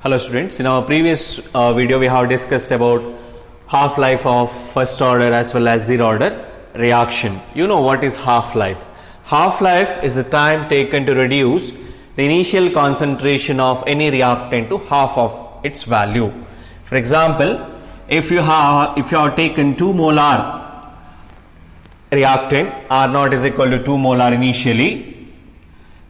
Hello students, in our previous video we have discussed about half-life of first order as well as zero order reaction. You know what is half-life? Half-life is the time taken to reduce the initial concentration of any reactant to half of its value. For example, if you have taken 2 molar reactant, R naught is equal to 2 molar initially.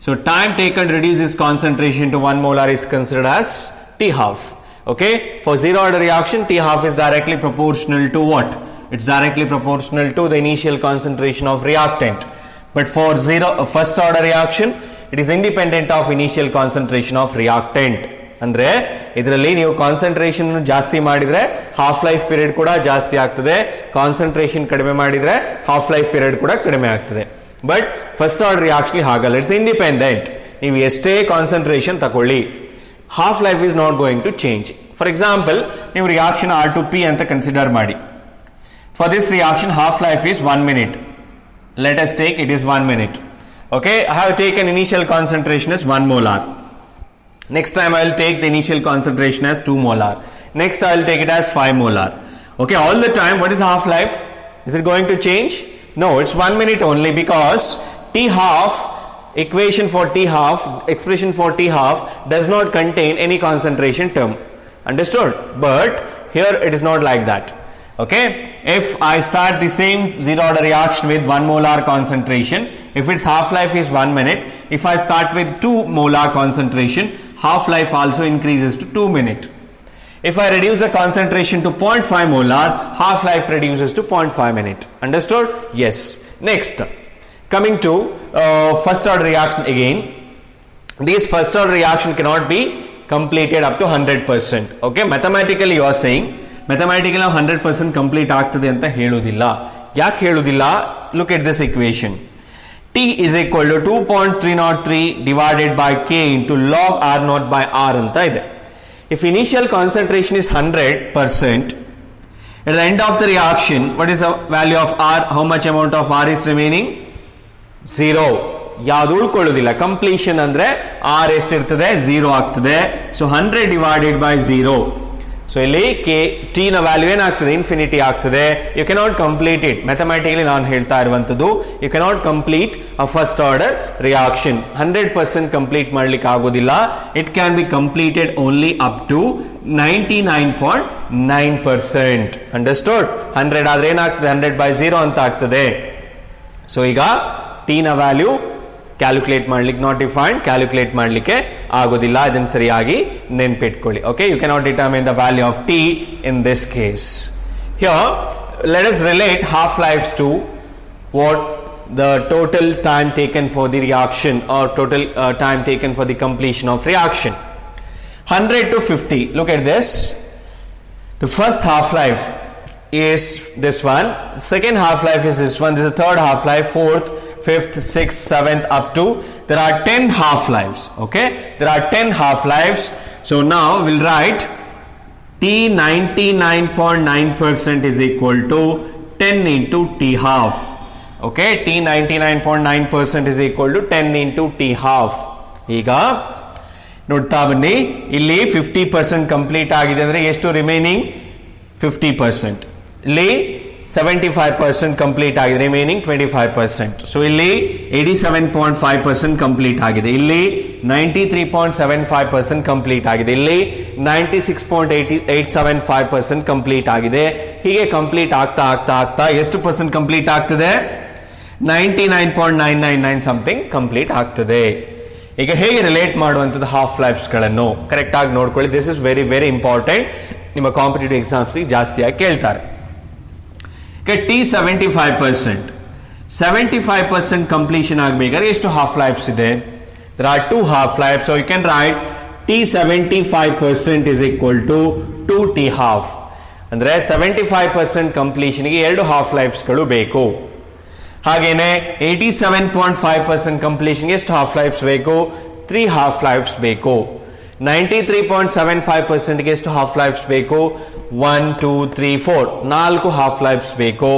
So time taken to reduce this concentration to 1 molar is considered as T half. Okay, for zero order reaction, T half is directly proportional to what? It's directly proportional to the initial concentration of reactant. But for first order reaction, it is independent of initial concentration of reactant. ಅಂದ್ರೆ ಇದರಲ್ಲಿ ನೀವು concentration ಜಾಸ್ತಿ ಮಾಡಿದ್ರೆ half life period ಕೂಡ ಜಾಸ್ತಿ ಆಗ್ತದೆ, concentration ಕಡಿಮೆ ಮಾಡಿದ್ರೆ ಹಾಫ್ ಲೈಫ್ ಪೀರಿಯಡ್ ಕೂಡ ಕಡಿಮೆ ಆಗ್ತದೆ. ಬಟ್ ಫಸ್ಟ್ ಆರ್ಡರ್ ರಿಯಾಕ್ಷನ್ ಹಾಗಲ್ಲ, ಇಟ್ಸ್ ಇಂಡಿಪೆಂಡೆಂಟ್. ನೀವು ಎಷ್ಟೇ ಕಾನ್ಸಂಟ್ರೇಷನ್ ತಗೊಳ್ಳಿ, half life is not going to change. For example, ನೀವು reaction R2P ಅಂತ consider ಮಾಡಿ. For this reaction half life is 1 minute. Let us take it is 1 minute. Okay, I have taken initial concentration as 1 molar. Next time I will take the initial concentration as 2 molar. Next I will take it as 5 molar. Okay, all the time what is the half life? Is it going to change? No, it's 1 minute only, because T half expression for T half does not contain any concentration term. Understood? But here it is not like that. Okay, if I start the same zero order reaction with 1 molar concentration, if its half life is 1 minute, if I start with 2 molar concentration, half life also increases to 2 minutes. If I reduce the concentration to 0.5 molar, half life reduces to 0.5 minute. Understood? Yes. Next, coming to first order reaction again. This first order reaction cannot be completed up to 100%. Okay, mathematically you are saying mathematically ನಾವು 100% complete ಆಗ್ತದೆ ಅಂತ ಹೇಳುವುದಿಲ್ಲ. ಯಾಕೆ ಹೇಳುವುದಿಲ್ಲ? Look at this equation. T is equal to 2.303 divided by K into log R naught by R ಅಂತ ಇದೆ. If initial concentration is 100%, at the end of the reaction, what is the value of R? How much amount of R is remaining? 0. ಯಾವುದು ಉಳ್ಕೊಳ್ಳೋದಿಲ್ಲ. Completion ಅಂದ್ರೆ R ಎಷ್ಟಿರ್ತದೆ? 0 ಆಗ್ತದೆ. So 100 divided by 0. So ಇಲ್ಲಿ T ನ value ಏನಾಗ್ತದೆ? Infinity ಆಗ್ತದೆ. You cannot complete it. Mathematically ನಾನು ಹೇಳ್ತಾ ಇರುವಂತದ್ದು, you cannot complete a first order reaction. 100% complete ಮಾಡ್ಲಿಕ್ಕೆ ಆಗೋದಿಲ್ಲ. It can be completed only up to 99.9%. Understood? 100 ಆದ್ರೆ ಏನಾಗ್ತದೆ? 100 ಬೈ 0 ಅಂತ ಆಗ್ತದೆ. ಸೊ ಈಗ ಟಿ ನ ವ್ಯಾಲ್ಯೂ ಕ್ಯಾಲ್ಕುಲೇಟ್ ಮಾಡ್ಲಿಕ್ಕೆ, ನಾಟ್ ಡಿಫೈನ್ಡ್, ಕ್ಯಾಲ್ಕುಲೇಟ್ ಮಾಡ್ಲಿಕ್ಕೆ ಆಗೋದಿಲ್ಲ. ಇದನ್ನ ಸರಿಯಾಗಿ ನೆನ್ಪಿಟ್ಕೊಳ್ಳಿ. Okay, you cannot determine the value of T in this case. Here let us relate half lives to what the total time taken for the reaction or total time taken for the completion of reaction. 100 to 50. Look at this. The first half life is this one, second half life is this one, this is the third half life, fourth, fifth, sixth, seventh, up to there are 10 half lives. Okay, there are 10 half lives. So now we'll write T 99.9% is equal to 10 into T half. Okay, T 99.9% is equal to 10 into T half. ಈಗ ನೋಡ್ತಾ ಬನ್ನಿ, ಇಲ್ಲಿ 50% complete ಆಗಿದೆ ಅಂದ್ರೆ ಎಷ್ಟು remaining? 50%. ಇಲ್ಲಿ 75% complete ಆಗಿದೆ, remaining 25%. So ಇಲ್ಲಿ 87.5% ಕಂಪ್ಲೀಟ್ ಆಗಿದೆ, ಇಲ್ಲಿ 93.75% ಕಂಪ್ಲೀಟ್ ಆಗಿದೆ, ಇಲ್ಲಿ 96.875% ಕಂಪ್ಲೀಟ್ ಆಗಿದೆ. ಹೀಗೆ ಕಂಪ್ಲೀಟ್ ಆಗ್ತಾ ಆಗ್ತಾ ಆಗ್ತಾ ಎಷ್ಟು ಪರ್ಸೆಂಟ್ ಕಂಪ್ಲೀಟ್ ಆಗ್ತದೆ? 99.999 ಸಮಥಿಂಗ್ ಕಂಪ್ಲೀಟ್ ಆಗ್ತದೆ. ಈಗ ಹೇಗೆ ರಿಲೇಟ್ ಮಾಡುವಂಥದ್ದು ಹಾಫ್ ಲೈಫ್ಸ್ ಗಳನ್ನು ಕರೆಕ್ಟ್ ಆಗಿ ನೋಡ್ಕೊಳ್ಳಿ. This is very very important. ನಿಮ್ಮ ಕಾಂಪಿಟೇಟಿವ್ ಎಕ್ಸಾಮ್ಸ್ ಜಾಸ್ತಿಯಾಗಿ ಕೇಳ್ತಾರೆ. ಟಿ 75% ಕಂಪ್ಲೀಷನ್ ಆಗಬೇಕಾದ್ರೆ ಎಷ್ಟು ಹಾಫ್ ಲೈಫ್ಸ್ ಇದೆ? there are 2 half lives, so you can write T 75% is equal to 2T half. ಅಂದ್ರೆ 75% ಕಂಪ್ಲೀಷನ್ ಗೆ 2 ಹಾಫ್ ಲೈಫ್ಸ್ ಗಳು ಬೇಕು. ಹಾಗೇನೆ 87.5% ಕಂಪ್ಲೀಷನ್ ಗೆ ಎಷ್ಟು ಹಾಫ್ ಲೈಫ್ಸ್ ಬೇಕು? 3 ಹಾಫ್ ಲೈಫ್ಸ್ ಬೇಕು. 93.75% ಗೆ ಎಷ್ಟು ಹಾಫ್ ಲೈಫ್ಸ್ ಬೇಕು? 1 2 3 4 4 ಹಾಫ್ ಲೈಫ್ಸ್ ಬೇಕು.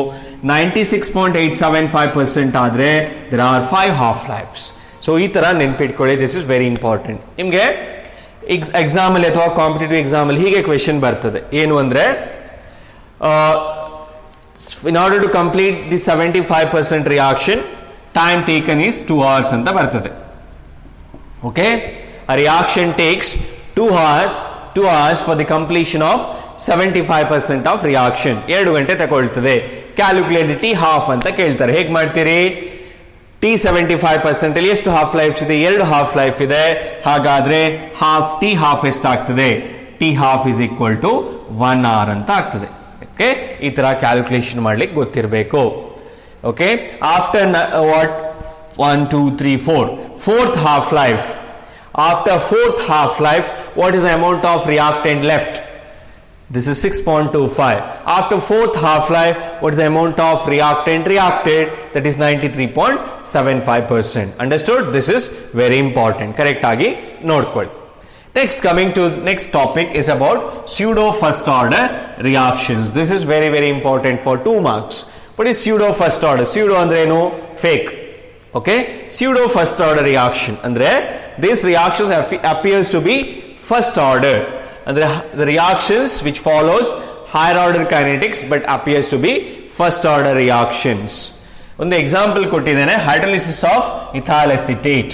96.875% ಆದ್ರೆ there are 5 half lives. So ಈ ತರ ನೆನ್ಪಿಟ್ಕೊಳ್ಳಿ. This is very important. ನಿಮ್ಗೆ ಎಕ್ಸಾಮ್ ಅಲ್ಲಿ ಅಥವಾ ಕಾಂಪಿಟೇಟಿವ್ ಎಕ್ಸಾಮ್ ಅಲ್ಲಿ ಹೀಗೆ ಕ್ವೆಶನ್ ಬರ್ತದೆ, ಏನು ಅಂದ್ರೆ in order to complete the 75% reaction time taken is 2 hours ಅಂತ ಬರ್ತದೆ. Okay, a reaction takes 2 hours for the completion of 75% of reaction. 2 ಗಂಟೆ ತಗೊಳ್ತದೆ. ಕ್ಯಾಲ್ಕುಲೇಟ್ ಟಿ ಹಾಫ್ ಅಂತ ಕೇಳ್ತಾರೆ. ಹೇಗೆ ಮಾಡ್ತೀರಿ? ಟಿ 75% ಅಲ್ಲಿ ಎಷ್ಟು ಹಾಫ್ ಲೈಫ್ ಇದೆ? 2 ಹಾಫ್ ಲೈಫ್ ಇದೆ. ಹಾಗಾದ್ರೆ ಟಿ ಹಾಫ್ ಎಷ್ಟಾಗ್ತದೆ? T half is equal to 1 hour ಅಂತ ಆಗ್ತದೆ. ಓಕೆ, ಈ ತರ ಕ್ಯಾಲ್ಕುಲೇಷನ್ ಮಾಡ್ಲಿಕ್ಕೆ ಗೊತ್ತಿರಬೇಕು. Okay, after what 1 2 3 4 fourth half life. After fourth half life, what is the amount of reactant left? This is 6.25. After fourth half life, what is the amount of reactant reacted? That is 93.75%. Understood? This is very important. Correct agi nodkolli. Next, coming to next topic is about pseudo first order reactions. This is very very important for 2 marks. What is pseudo first order? Pseudo andre eno fake. Okay, pseudo first order reaction andre these reactions appears to be first order, and the reactions which follows higher order kinetics but appears to be first order reactions. ಒಂದು example ಕೊಟ್ಟಿದ್ದೇನೆ, hydrolysis of ethyl acetate.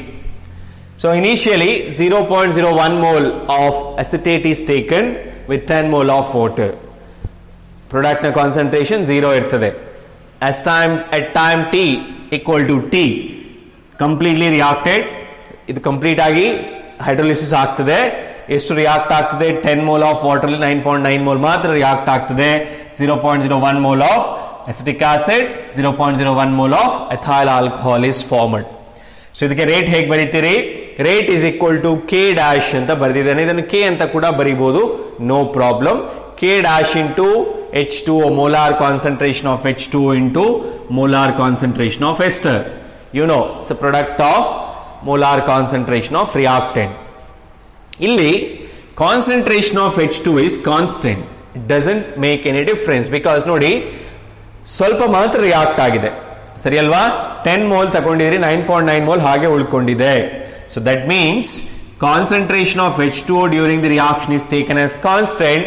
So initially 0.01 mole of acetate is taken with 10 mole of water. Product na concentration 0 ಇರ್ತದೆ. At time t equal to t completely reacted, ಇದು complete ಆಗಿ hydrolysis ಆಗ್ತದೆ. ಎಷ್ಟು react ಆಗ್ತದೆ? 10 mole of water 9.9 mole ಮಾತ್ರ react ಆಗ್ತದೆ. 0.01 mole of acetic acid, 0.01 mole of ethyl alcohol is formed. So ಇದಕ್ಕೆ rate ಹೇಗೆ ಬರೀತೀರಿ? Rate is equal to K dash ಅಂತ ಬರೆದಿದ್ದೇನೆ. ಇದನ್ನು ಕೆ ಅಂತ ಕೂಡ ಬರೀಬಹುದು, no problem. K dash into H2, molar concentration of H2 into molar concentration of ester. You know, it's a product of molar concentration of reactant. Illi concentration of H2 is constant. It doesn't make any difference because nodi ಸ್ವಲ್ಪ ಮಾತ್ರ react ಆಗಿದೆ, ಸರಿ ಅಲ್ವಾ? 10 mole ತಗೊಂಡಿದ್ರಿ, 9.9 mole ಹಾಗೆ ಉಳ್ಕೊಂಡಿದೆ. So that means concentration of H2O during the reaction is taken as constant.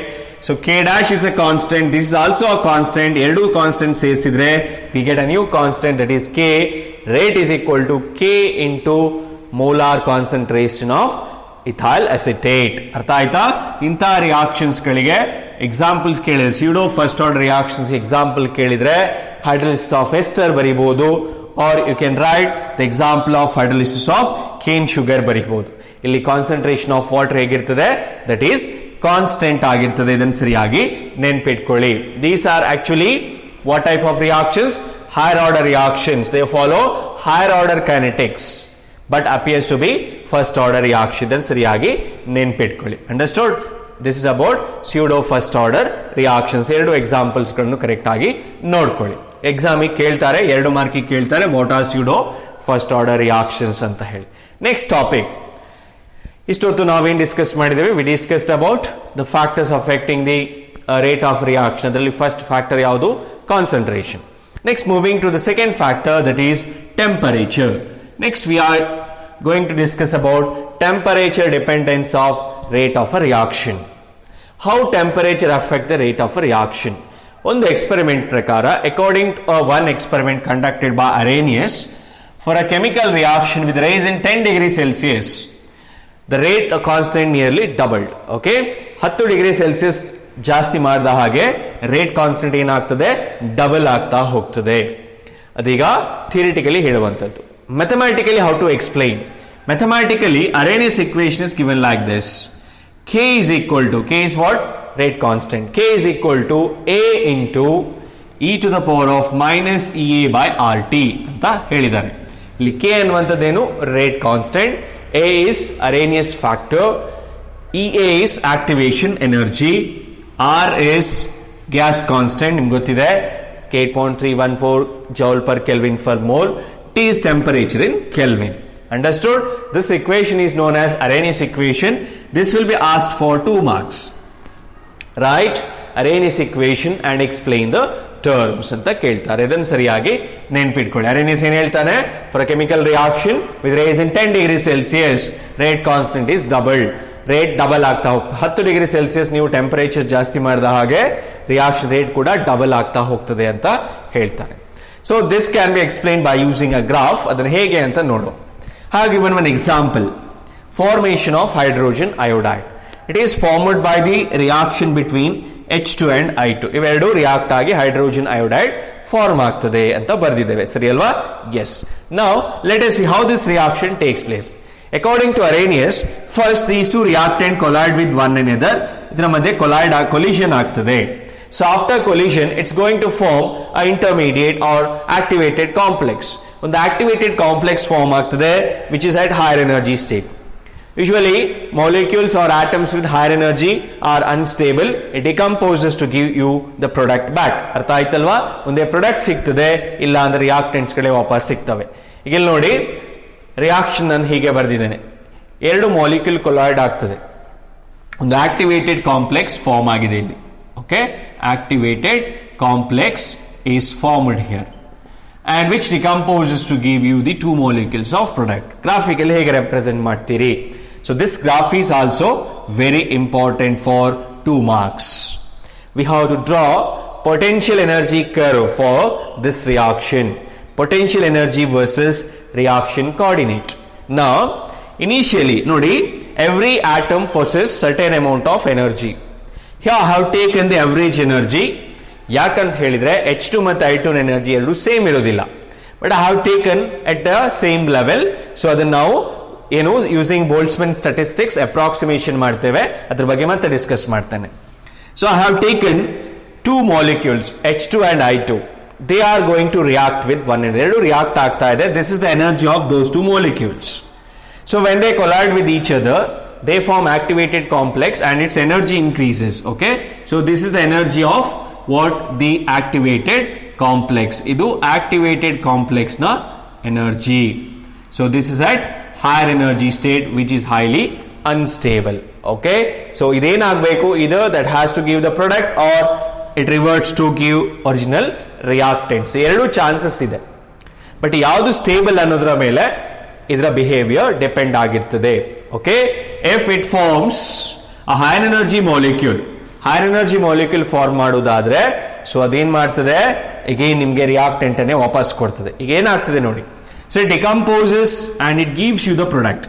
So K dash is a constant, this is also a constant. ಎರಡು constant ಸೇರಿಸಿದ್ರೆ we get a new constant, that is K. Rate is equal to K into molar concentration of ethyl acetate. ಅರ್ಥ ಆಯ್ತಾ? ಇಂಥ reactions ಗಳಿಗೆ examples ಕೇಳಿದ್ರೆ, pseudo first order reactions example ಕೇಳಿದ್ರೆ hydrolysis of ester ಬರೀಬಹುದು, are you can write the example of hydrolysis of cane sugar ಬರೀಬಹುದು. ಇಲ್ಲಿ concentration of water ಹೇಗಿರ್ತದೆ? ದಟ್ ಈಸ್ ಕಾನ್ಸ್ಟೆಂಟ್ ಆಗಿರ್ತದೆ. ಇದನ್ನು ಸರಿಯಾಗಿ ನೆನ್ಪಿಟ್ಕೊಳ್ಳಿ. These are actually what type of reactions? Higher order reactions. They follow higher order kinetics but appears to be first order reaction. ಇದನ್ನು ಸರಿಯಾಗಿ ನೆನ್ಪಿಟ್ಕೊಳ್ಳಿ. Understood? This is about pseudo first order reactions. ಎರಡು examples ಗಳನ್ನು correct ಆಗಿ ನೋಡ್ಕೊಳ್ಳಿ. ಎಕ್ಸಾಮಿಗೆ ಕೇಳ್ತಾರೆ, 2 ಮಾರ್ಕಿಗೆ ಕೇಳ್ತಾರೆ, what are pseudo first order reactions ಅಂತ ಹೇಳಿ. Next topic. ಇಷ್ಟೊತ್ತು ನಾವೇನು ಡಿಸ್ಕಸ್ ಮಾಡಿದ್ದೇವೆ? We discussed about the factors affecting the rate of reaction. ಅದರಲ್ಲಿ ಫಸ್ಟ್ ಫ್ಯಾಕ್ಟರ್ ಯಾವುದು? Concentration. Next moving to the second factor, that is temperature. Next we are going to discuss about temperature dependence of rate of a reaction. How temperature affect the rate of a reaction? ಒಂದು experiment ಪ್ರಕಾರ, according to one experiment conducted by Arrhenius, for a chemical reaction with rise in 10 degrees Celsius, the rate constant nearly doubled. Okay, 10 degree Celsius ಜಾಸ್ತಿ ಮಾಡಿದ ಹಾಗೆ rate constant ಏನಾಗ್ತದೆ? Double ಆಗ್ತಾ ಹೋಗ್ತದೆ. ಅದೀಗ theoretically ಹೇಳುವಂಥದ್ದು. Mathematically how to explain? Mathematically, Arrhenius equation is given like this. K is equal to, K is what? Rate constant. K is equal to A into e to the power of minus EA by RT ಅಂತ ಹೇಳಿದ್ದಾರೆ. ಇಲ್ಲಿ K ಅನ್ನುವಂಥದ್ದೇನು? Rate constant. A is Arrhenius factor. EA is activation energy. R is gas constant. ನಿಮ್ಗೆ ಗೊತ್ತಿದೆ, 8.314 joule per Kelvin per mole. T is temperature in Kelvin. Understood? This equation is known as Arrhenius equation. This will be asked for 2 marks. Right? Arrhenius equation and explain the terms ಅಂತ ಕೇಳ್ತಾರೆ. ಇದನ್ನು ಸರಿಯಾಗಿ ನೆನ್ಪಿಟ್ಕೊಳ್ಳಿ. Arrhenius ಏನು ಹೇಳ್ತಾನೆ? For a chemical reaction with rise in 10 degrees Celsius, rate constant is doubled. Rate double ಆಗ್ತಾ ಹೋಗ್ತದೆ. 10 degree Celsius ನೀವು ಟೆಂಪರೇಚರ್ ಜಾಸ್ತಿ ಮಾಡಿದ ಹಾಗೆ ರಿಯಾಕ್ಷನ್ ರೇಟ್ ಕೂಡ ಡಬಲ್ ಆಗ್ತಾ ಹೋಗ್ತದೆ ಅಂತ ಹೇಳ್ತಾರೆ. So this can be explain by using a graph. ಅದನ್ನು ಹೇಗೆ ಅಂತ ನೋಡುವ. ಹಾಗೆ given one example, formation of hydrogen iodide. It is formed by the reaction between H2 and I2. ಇವೆರಡು ರಿಯಾಕ್ಟ್ ಆಗಿ ಹೈಡ್ರೋಜನ್ ಅಯೋಡೈಡ್ ಫಾರ್ಮ್ ಆಗ್ತದೆ ಅಂತ ಬರೆದಿದ್ದೇವೆ, ಸರಿ ಅಲ್ವಾ? Yes. Now let us see how this reaction takes place. According to Arrhenius, first these two reactant collide with one another. ಇದರ ಮಧ್ಯೆ collision ಆಗ್ತದೆ. So after collision, it's going to form an intermediate or activated complex. ಒಂದು activated complex form ಆಗ್ತದೆ which is at higher energy state. Usually molecules or atoms with higher energy are unstable. It decomposes to give you the product back. ಅರ್ಥ ಆಯ್ತಲ್ವಾ? ಒಂದೇ product ಸಿಗ್ತದೆ, ಇಲ್ಲ ಅಂದ್ರೆ reactants ಗಳೇ ವಾಪಸ್ ಸಿಗ್ತವೆ. ಈಗ ಇಲ್ಲಿ ನೋಡಿ, ರಿಯಾಕ್ಷನ್ ನಾನು ಹೀಗೆ ಬರೆದಿದ್ದೇನೆ. ಎರಡು ಮಾಲಿಕ್ಯೂಲ್ ಕೊಲಾಯ್ಡ್ ಆಗ್ತದೆ, ಒಂದು ಆಕ್ಟಿವೇಟೆಡ್ ಕಾಂಪ್ಲೆಕ್ಸ್ ಫಾರ್ಮ್ ಆಗಿದೆ ಇಲ್ಲಿ. Okay, activated complex is formed here and which decomposes to give you the two molecules of product. Graphically ಹೇಗೆ represent ಮಾಡ್ತೀರಿ? So this graph is also very important for 2 marks. We have to draw potential energy curve for this reaction. Potential energy versus reaction coordinate. Now, initially, nodi, every atom possesses certain amount of energy. Here I have taken the average energy. ಯಾಕಂತ ಹೇಳಿದ್ರೆ H2 ಮತ್ತು I2 energy ಎರಡು same ಇರೋದಿಲ್ಲ, but I have taken at the same level. So ಅದನ್ನ ನಾವು ಏನು using ಬೋಲ್ಟ್ಸ್ಮನ್ statistics approximation ಮಾಡ್ತೇವೆ, ಅದ್ರ ಬಗ್ಗೆ ಮತ್ತೆ ಡಿಸ್ಕಸ್ ಮಾಡ್ತೇನೆ. So I have taken 2 molecules H2 and I2. They are going to react with one another. ಎರಡು ರಿಯಾಕ್ಟ್ ಆಗ್ತಾ ಇದೆ. This is the energy of those 2 molecules. So when they collide with each other, they form activated complex and its energy increases. Okay, so this is the energy of what? The activated complex. Idu activated complex na energy. So this is at higher energy state which is highly unstable. Okay, so iden agbeku, either that has to give the product or it reverts to give original reactants. Eradu chances ide, but yavadu stable annodra mele idra behavior depend agirtade. Okay, if it forms a higher energy molecule, higher energy molecule form ಮಾಡೋದಾದ್ರೆ, so ಅದೇನ್ ಮಾಡ್ತದೆ, ಈಗ ನಿಮ್ಗೆ reactant ಅನ್ನೇ ವಾಪಸ್ ಕೊಡ್ತದೆ. ಈಗ ಏನಾಗ್ತದೆ ನೋಡಿ, so it decomposes and it gives you the product.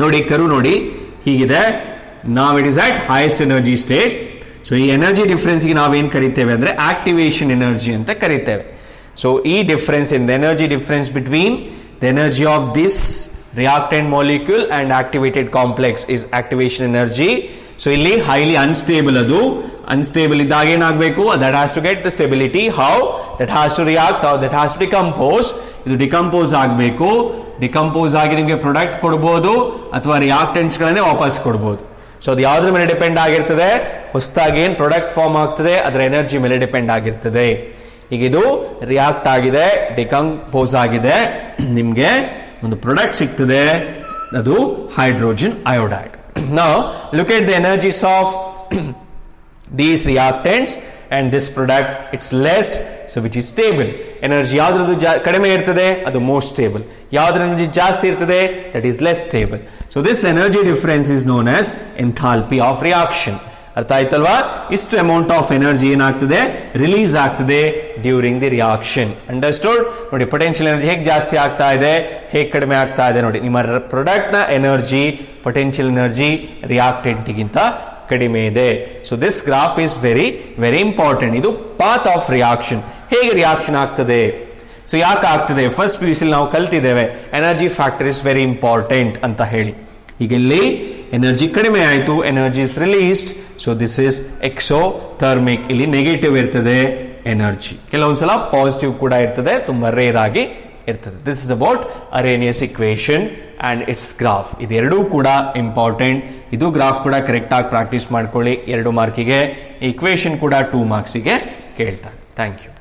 ನೋಡಿ ಕರು ನೋಡಿ ಹೀಗಿದೆ. ನಾವ್ it is at highest energy state. So ಈ ಎನರ್ಜಿ ಡಿಫರೆನ್ಸ್ ಗೆ ನಾವೇನ್ ಕರಿತೇವೆ ಅಂದ್ರೆ ಆಕ್ಟಿವೇಶನ್ ಎನರ್ಜಿ ಅಂತ ಕರಿತೇವೆ. ಸೊ ಈ difference in the energy difference between the energy of this reactant molecule and activated complex is activation energy. So ಇಲ್ಲಿ highly unstable, ಅದು unstable ಇದ್ದಾಗ ಏನಾಗಬೇಕು, that has to get the stability. How? That has to react, how? That has to decompose. ಇದು decompose ಆಗಬೇಕು. Decompose ಆಗಿ ನಿಮಗೆ product ಕೊಡಬಹುದು ಅಥವಾ ರಿಯಾಕ್ಟೆಂಟ್ಸ್ ಗಳನ್ನೇ ವಾಪಸ್ ಕೊಡಬಹುದು. ಸೊ ಅದು ಯಾವುದ್ರ ಮೇಲೆ ಡಿಪೆಂಡ್ ಆಗಿರ್ತದೆ, ಹೊಸದಾಗಿ ಏನ್ ಪ್ರಾಡಕ್ಟ್ ಫಾರ್ಮ್ ಆಗ್ತದೆ ಅದರ ಎನರ್ಜಿ ಮೇಲೆ ಡಿಪೆಂಡ್ ಆಗಿರ್ತದೆ. ಈಗ ಇದು ರಿಯಾಕ್ಟ್ ಆಗಿದೆ, ಡಿಕಂಪೋಸ್ ಆಗಿದೆ, ನಿಮ್ಗೆ ಒಂದು ಪ್ರಾಡಕ್ಟ್ ಸಿಗ್ತದೆ, ಅದು hydrogen iodide. Now look at the energies of these reactants and this product. It's less, so which is stable. Energy ಯಾವ್ದ್ರದ್ದು ಕಡಿಮೆ ಇರ್ತದೆ ಅದು more stable. ಯಾವ್ದ್ರ ಎನರ್ಜಿ ಜಾಸ್ತಿ ಇರ್ತದೆ that is less stable. So this energy difference is known as enthalpy of reaction. ಅರ್ಥ ಆಯ್ತಲ್ವಾ? ಇಷ್ಟು amount of energy ಏನಾಗ್ತದೆ, ರಿಲೀಸ್ ಆಗ್ತದೆ ಡ್ಯೂರಿಂಗ್ ದಿ ರಿಯಾಕ್ಷನ್. ಅಂಡರ್ಸ್ಟೂಡ್? ನೋಡಿ ಪೊಟೆನ್ಷಿಯಲ್ ಎನರ್ಜಿ ಹೇಗೆ ಜಾಸ್ತಿ ಆಗ್ತಾ ಇದೆ, ಹೇಗೆ ಕಡಿಮೆ ಆಗ್ತಾ ಇದೆ ನೋಡಿ. ನಿಮ್ಮ ಪ್ರಾಡಕ್ಟ್ ನ ಎನರ್ಜಿ ಪೊಟೆನ್ಷಿಯಲ್ ಎನರ್ಜಿ ರಿಯಾಕ್ಟೆಂಟ್ಗಿಂತ ಕಡಿಮೆ ಇದೆ. So this graph is very very important. ಇದು ಪಾತ್ ಆಫ್ ರಿಯಾಕ್ಷನ್, ಹೇಗೆ ರಿಯಾಕ್ಷನ್ ಆಗ್ತದೆ. ಸೊ ಯಾಕೆ ಆಗ್ತದೆ, ಫಸ್ಟ್ PUC ನಾವು ಕಲ್ತಿದ್ದೇವೆ energy factor is very important ಅಂತ ಹೇಳಿ. ಈಗ ಇಲ್ಲಿ ಎನರ್ಜಿ ಕಡಿಮೆ ಆಯಿತು, energy is released. So this is exothermic. ಇಲ್ಲಿ ನೆಗೆಟಿವ್ ಇರ್ತದೆ ಎನರ್ಜಿ, ಕೆಲವೊಂದ್ಸಲ ಪಾಸಿಟಿವ್ ಕೂಡ ಇರ್ತದೆ, ತುಂಬಾ ರೇರ್ ಆಗಿ ಇರ್ತದೆ. This is about Arrhenius equation and it's graph. ಇದೆರಡೂ ಕೂಡ ಇಂಪಾರ್ಟೆಂಟ್. ಇದು ಗ್ರಾಫ್ ಕೂಡ ಕರೆಕ್ಟ್ ಆಗಿ ಪ್ರಾಕ್ಟೀಸ್ ಮಾಡ್ಕೊಳ್ಳಿ, 2 ಮಾರ್ಕಿಗೆ. ಇಕ್ವೇಶನ್ ಕೂಡ 2 ಮಾರ್ಕ್ಸಿಗೆ ಕೇಳ್ತಾರೆ. Thank you.